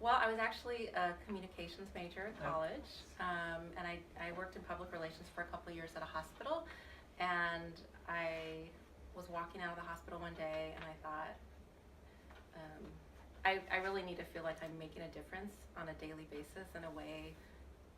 Well, I was actually a communications major at college, and I worked in public relations for a couple of years at a hospital, and I was walking out of the hospital one day, and I thought, um, I really need to feel like I'm making a difference on a daily basis in a way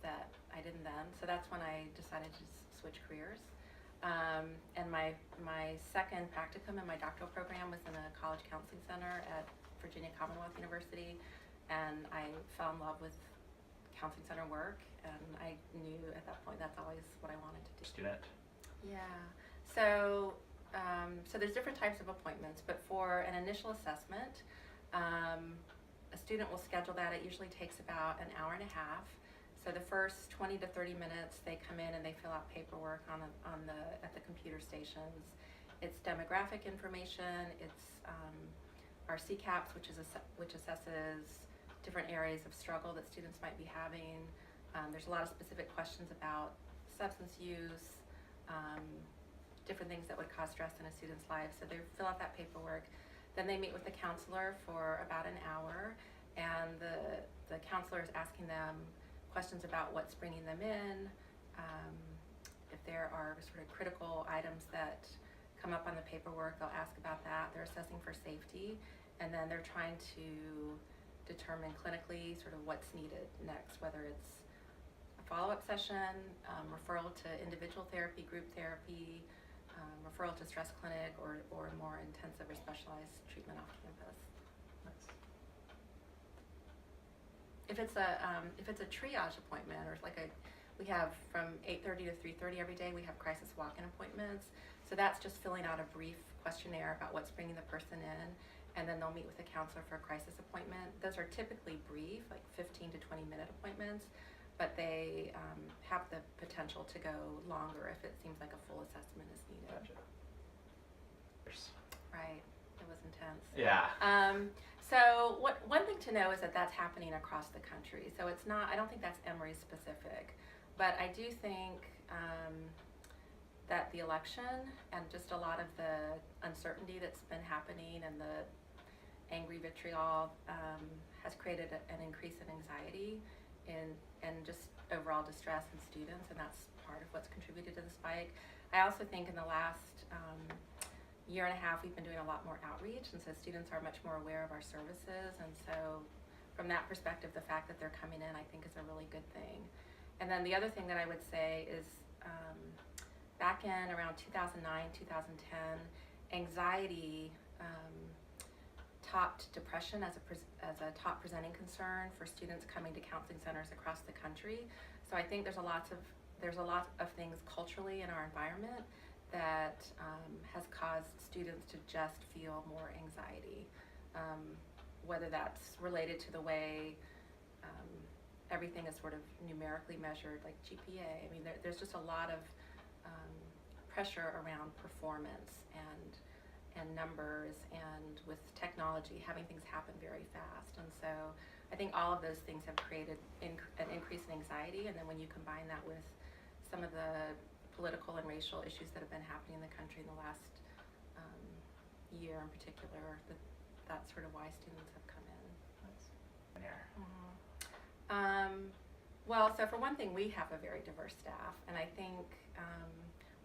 that I didn't then. So that's when I decided to switch careers. And my second practicum in my doctoral program was in a college counseling center at Virginia Commonwealth University, and I fell in love with counseling center work, and I knew at that point that's always what I wanted to do. Student. Yeah. So, so there's different types of appointments, but for an initial assessment, a student will schedule that. It usually takes about an hour and a half. So the first 20 to 30 minutes, they come in and they fill out paperwork at the computer stations. It's demographic information. It's our CCAPS, which assesses different areas of struggle that students might be having. There's a lot of specific questions about substance use, different things that would cause stress in a student's life. So they fill out that paperwork. Then they meet with the counselor for about an hour, and the counselor is asking them questions about what's bringing them in, if there are sort of critical items that come up on the paperwork, they'll ask about that. They're assessing for safety, and then they're trying to determine clinically sort of what's needed next, whether it's a follow-up session, referral to individual therapy, group therapy, referral to stress clinic, or more intensive or specialized treatment off campus. If it's a triage appointment, or we have from 8:30 to 3:30 every day, we have crisis walk-in appointments. So that's just filling out a brief questionnaire about what's bringing the person in, and then they'll meet with a counselor for a crisis appointment. Those are typically brief, like 15 to 20-minute appointments, but they have the potential to go longer if it seems like a full assessment is needed. Gotcha. Right. It was intense. Yeah. So one thing to know is that that's happening across the country. So it's not, I don't think that's Emory specific, but I do think that the election and just a lot of the uncertainty that's been happening and the angry vitriol has created an increase in anxiety and just overall distress in students, and that's part of what's contributed to the spike. I also think in the last year and a half, we've been doing a lot more outreach, and so students are much more aware of our services, and so from that perspective, the fact that they're coming in, I think, is a really good thing. And then the other thing that I would say is back in around 2009, 2010, anxiety topped depression as a top presenting concern for students coming to counseling centers across the country. So I think there's a lot of things culturally in our environment that has caused students to just feel more anxiety, whether that's related to the way everything is sort of numerically measured, like GPA. I mean, there's just a lot of pressure around performance and numbers, and with technology, having things happen very fast. And so I think all of those things have created an increase in anxiety, and then when you combine that with some of the political and racial issues that have been happening in the country in the last year in particular, that's sort of why students have come in. Well, so for one thing, we have a very diverse staff, and I think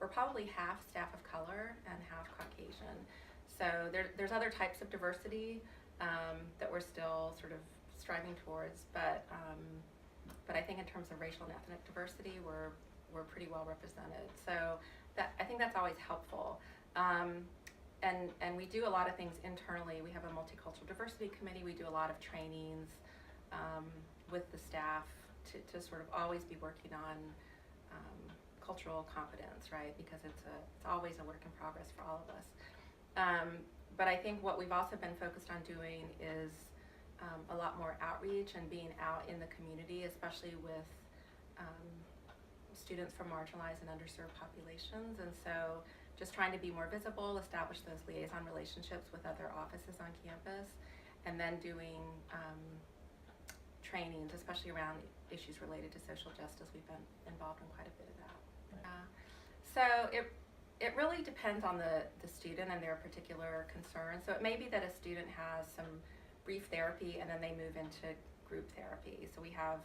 we're probably half staff of color and half Caucasian. So there's other types of diversity that we're still sort of striving towards, but I think in terms of racial and ethnic diversity, we're pretty well represented. So I think that's always helpful. And we do a lot of things internally. We have a multicultural diversity committee. We do a lot of trainings with the staff to sort of always be working on cultural competence, right? Because it's always a work in progress for all of us. But I think what we've also been focused on doing is a lot more outreach and being out in the community, especially with students from marginalized and underserved populations. And so just trying to be more visible, establish those liaison relationships with other offices on campus, and then doing trainings, especially around issues related to social justice. We've been involved in quite a bit of that. So it really depends on the student and their particular concerns. So it may be that a student has some brief therapy, and then they move into group therapy. So we have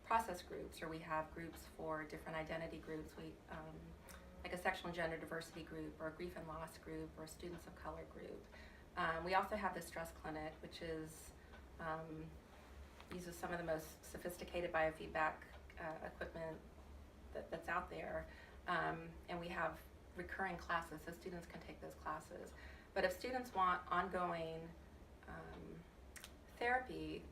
process groups, or we have groups for different identity groups. We like a sexual and gender diversity group, or a grief and loss group, or a students of color group. We also have the stress clinic, which uses some of the most sophisticated biofeedback equipment that's out there, and we have recurring classes, so students can take those classes. But if students want ongoing therapy,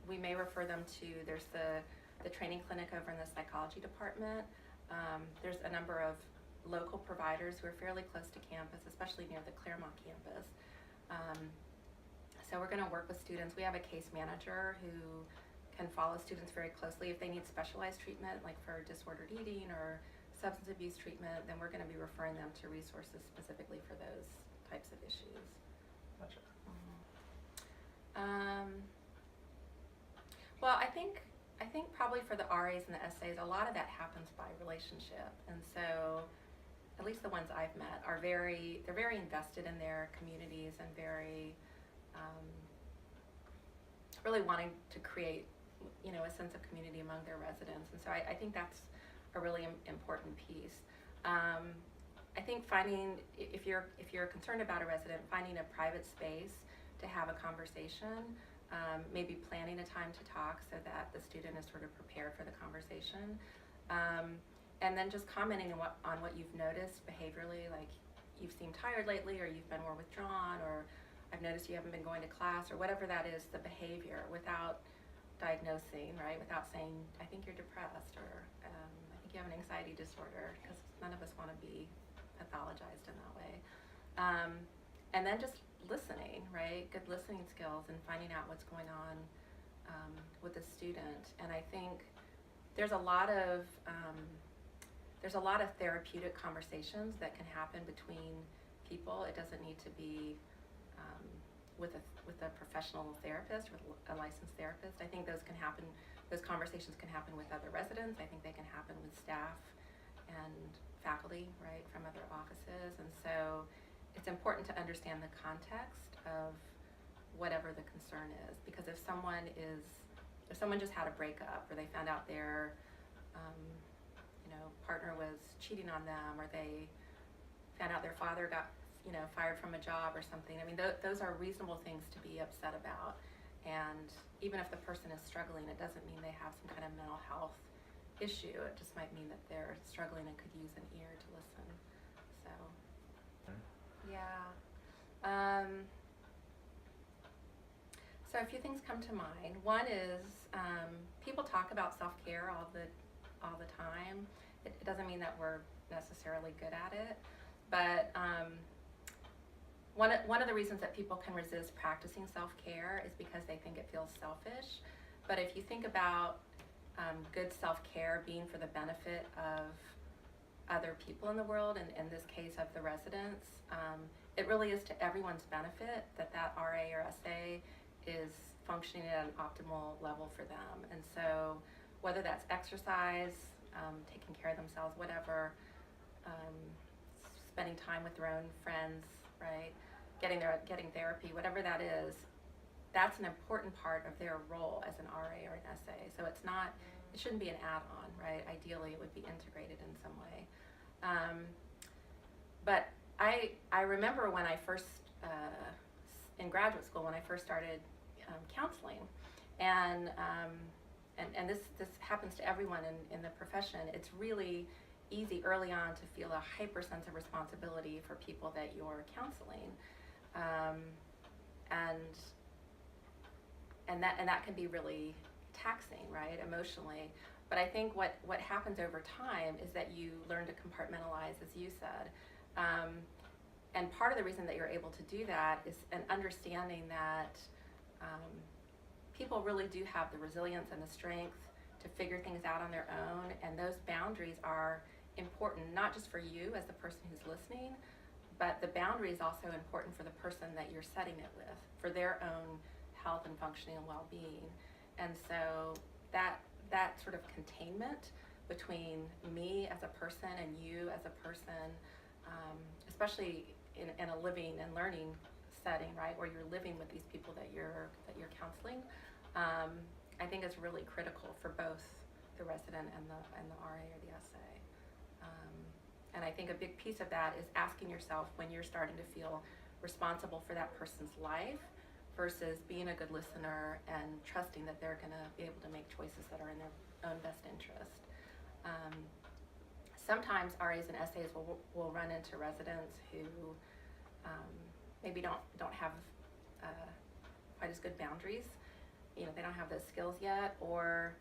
we may refer them to, there's the training clinic over in the psychology department. There's a number of local providers who are fairly close to campus, especially near the Claremont campus. So we're going to work with students. We have a case manager who can follow students very closely. If they need specialized treatment, like for disordered eating or substance abuse treatment, then we're going to be referring them to resources specifically for those types of issues. Gotcha. Well, I think probably for the RAs and the SAs, a lot of that happens by relationship, and so at least the ones I've met are they're very invested in their communities and very really wanting to create, a sense of community among their residents, and so I think that's a really important piece. I think finding, if you're concerned about a resident, finding a private space to have a conversation, maybe planning a time to talk so that the student is sort of prepared for the conversation, and then just commenting on what you've noticed behaviorally, like you've seemed tired lately, or you've been more withdrawn, or I've noticed you haven't been going to class, or whatever that is, the behavior, without diagnosing, right? Without saying, I think you're depressed, or I think you have an anxiety disorder, because none of us want to be pathologized in that way. And then just listening, right? Good listening skills and finding out what's going on with the student. And I think there's a lot of therapeutic conversations that can happen between people. It doesn't need to be with a professional therapist, with a licensed therapist. I think those conversations can happen with other residents. I think they can happen with staff and faculty, right, from other offices. And so it's important to understand the context of whatever the concern is, because if someone just had a breakup, or they found out their partner was cheating on them, or they found out their father got fired from a job or something, I mean, those are reasonable things to be upset about. And even if the person is struggling, it doesn't mean they have some kind of mental health issue. It just might mean that they're struggling and could use an ear to listen. So, yeah. So a few things come to mind. One is people talk about self-care all the time. It doesn't mean that we're necessarily good at it, but one of the reasons that people can resist practicing self-care is because they think it feels selfish. But if you think about good self-care being for the benefit of other people in the world, and in this case of the residents, it really is to everyone's benefit that RA or SA is functioning at an optimal level for them. And so whether that's exercise, taking care of themselves, whatever, spending time with their own friends, right, getting therapy, whatever that is, that's an important part of their role as an RA or an SA. So it shouldn't be an add-on, right? Ideally, it would be integrated in some way. But I remember when I first, in graduate school, when I first started counseling, and this happens to everyone in the profession, it's really easy early on to feel a hyper sense of responsibility for people that you're counseling, and that can be really taxing, right, emotionally. But I think what happens over time is that you learn to compartmentalize, as you said, and part of the reason that you're able to do that is an understanding that people really do have the resilience and the strength to figure things out on their own, and those boundaries are important, not just for you as the person who's listening, but the boundary is also important for the person that you're setting it with, for their own health and functioning and well-being. And so that sort of containment between me as a person and you as a person, especially in a living and learning setting, right, where you're living with these people that you're counseling, I think is really critical for both the resident and the RA or the SA. And I think a big piece of that is asking yourself when you're starting to feel responsible for that person's life versus being a good listener and trusting that they're going to be able to make choices that are in their own best interest. Sometimes RAs and SAs will run into residents who maybe don't have quite as good boundaries. They don't have those skills yet, or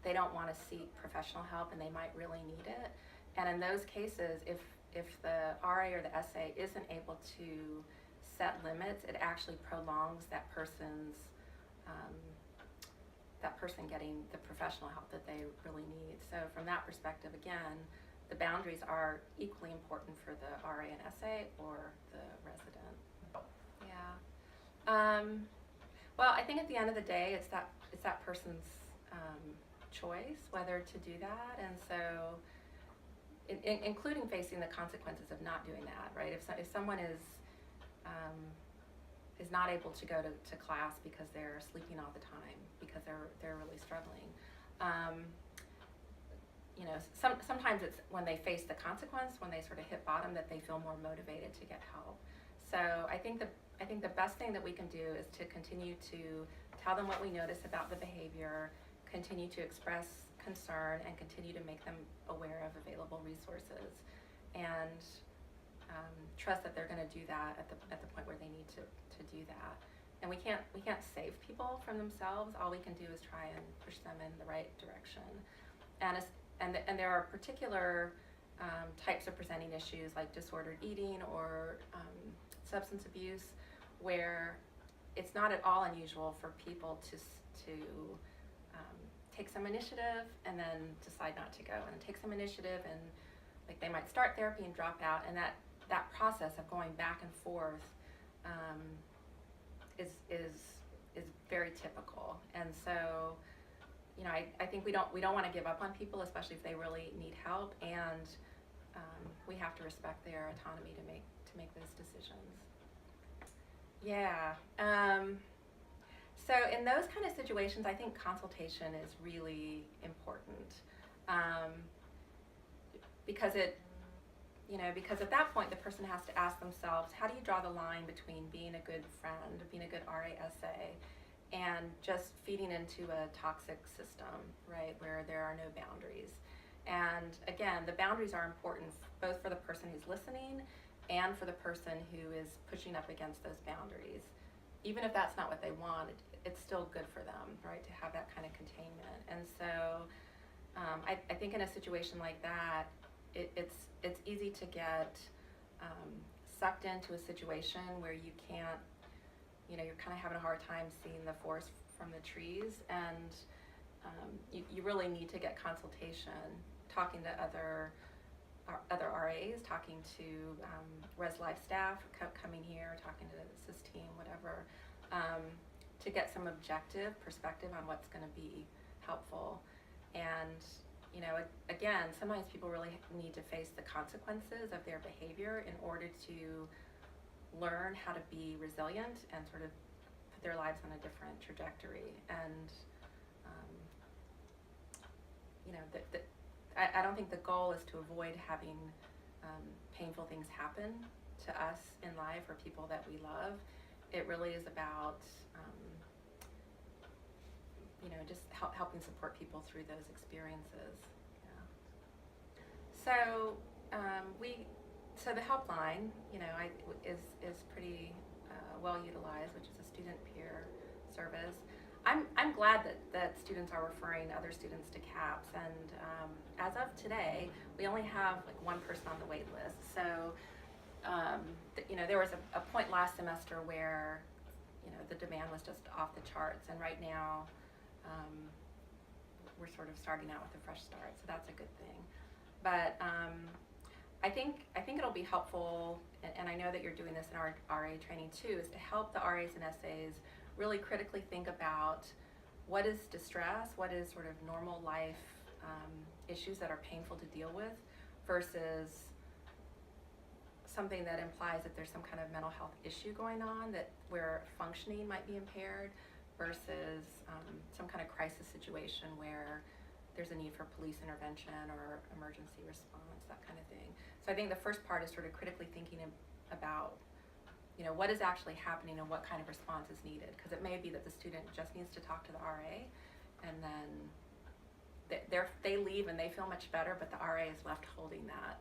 they don't want to seek professional help and they might really need it. And in those cases, if the RA or the SA isn't able to set limits, it actually prolongs that person getting the professional help that they really need. So from that perspective, again, the boundaries are equally important for the RA and SA or the resident. Yeah. Well, I think at the end of the day, it's that person's choice whether to do that, and so including facing the consequences of not doing that, right? If someone is not able to go to class because they're sleeping all the time because they're really struggling, sometimes it's when they face the consequence, when they sort of hit bottom, that they feel more motivated to get help. So I think the best thing that we can do is to continue to tell them what we notice about the behavior, continue to express concern, and continue to make them aware of available resources, and trust that they're going to do that at the point where they need to do that. And we can't save people from themselves. All we can do is try and push them in the right direction. And there are particular types of presenting issues like disordered eating or substance abuse, where it's not at all unusual for people to take some initiative and then decide not to go, and take some initiative and they might start therapy and drop out, and that process of going back and forth is very typical. And so I think we don't want to give up on people, especially if they really need help, and we have to respect their autonomy to make those decisions. Yeah. So in those kind of situations, I think consultation is really important, because at that point the person has to ask themselves, how do you draw the line between being a good friend, being a good RASA, and just feeding into a toxic system, right, where there are no boundaries. And again, the boundaries are important both for the person who's listening and for the person who is pushing up against those boundaries. Even if that's not what they want, it's still good for them, right, to have that kind of containment. And so I think in a situation like that, it's easy to get sucked into a situation where you can't, you're kind of having a hard time seeing the forest from the trees, and you really need to get consultation, talking to other RAs, talking to Res Life staff coming here, talking to the SIS team, whatever, to get some objective perspective on what's going to be helpful. And again, sometimes people really need to face the consequences of their behavior in order to learn how to be resilient and sort of put their lives on a different trajectory. And I don't think the goal is to avoid having painful things happen to us in life or people that we love. It really is about just helping support people through those experiences. Yeah. So so the helpline, is pretty well utilized, which is a student peer service. I'm glad that students are referring other students to CAPS, and as of today, we only have one person on the wait list. So there was a point last semester where the demand was just off the charts, and right now we're sort of starting out with a fresh start, so that's a good thing. But I think it'll be helpful, and I know that you're doing this in our RA training too, is to help the RAs and SAs really critically think about what is distress, what is sort of normal life issues that are painful to deal with, versus something that implies that there's some kind of mental health issue going on, that where functioning might be impaired, versus some kind of crisis situation where there's a need for police intervention or emergency response, that kind of thing. So I think the first part is sort of critically thinking about, you know, what is actually happening and what kind of response is needed. Because it may be that the student just needs to talk to the RA, and then they leave and they feel much better, but the RA is left holding that.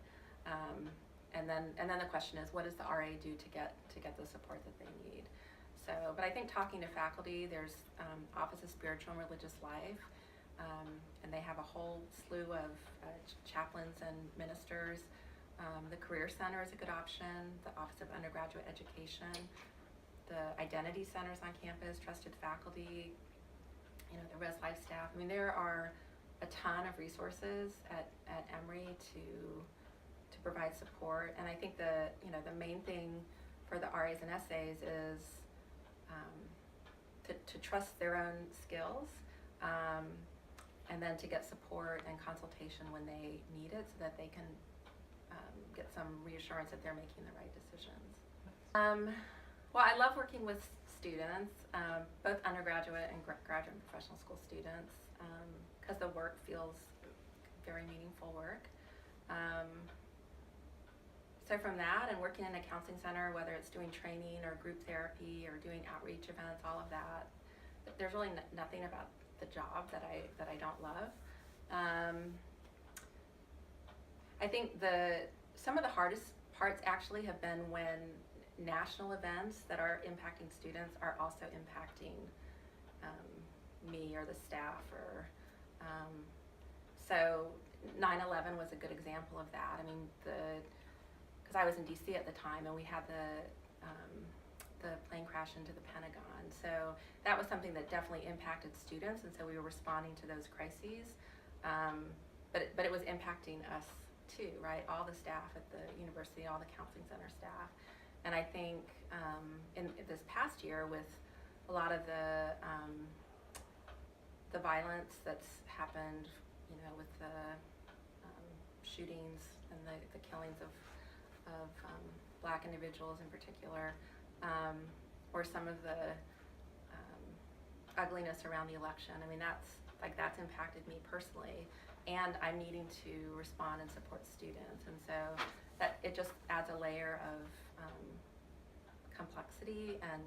And then the question is, what does the RA do to get the support that they need? So, but I think talking to faculty, there's Office of Spiritual and Religious Life, and they have a whole slew of chaplains and ministers. The Career Center is a good option, the Office of Undergraduate Education, the Identity Centers on campus, trusted faculty, you know, the Res Life staff. I mean, there are a ton of resources at Emory to provide support, and I think the main thing for the RAs and SAs is to trust their own skills, and then to get support and consultation when they need it, so that they can get some reassurance that they're making the right decisions. Well, I love working with students, both undergraduate and graduate and professional school students, because the work feels very meaningful work. So from that, and working in a counseling center, whether it's doing training or group therapy or doing outreach events, all of that, there's really nothing about the job that I don't love. I think some of the hardest parts actually have been when national events that are impacting students are also impacting me or the staff, or so 9/11 was a good example of that. I mean, because I was in DC at the time, and we had the plane crash into the Pentagon. So that was something that definitely impacted students, and so we were responding to those crises. But it was impacting us too, right? All the staff at the university, all the counseling center staff. And I think in this past year, with a lot of the violence that's happened, you know, with the shootings and the killings of Black individuals in particular, or some of the ugliness around the election. I mean, that's impacted me personally, and I'm needing to respond and support students, and so that it just adds a layer of complexity and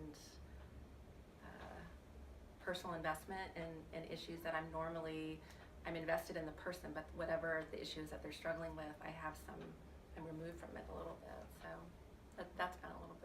personal investment in issues that I'm invested in the person, but whatever the issues that they're struggling with, I'm removed from it a little bit. So that's been a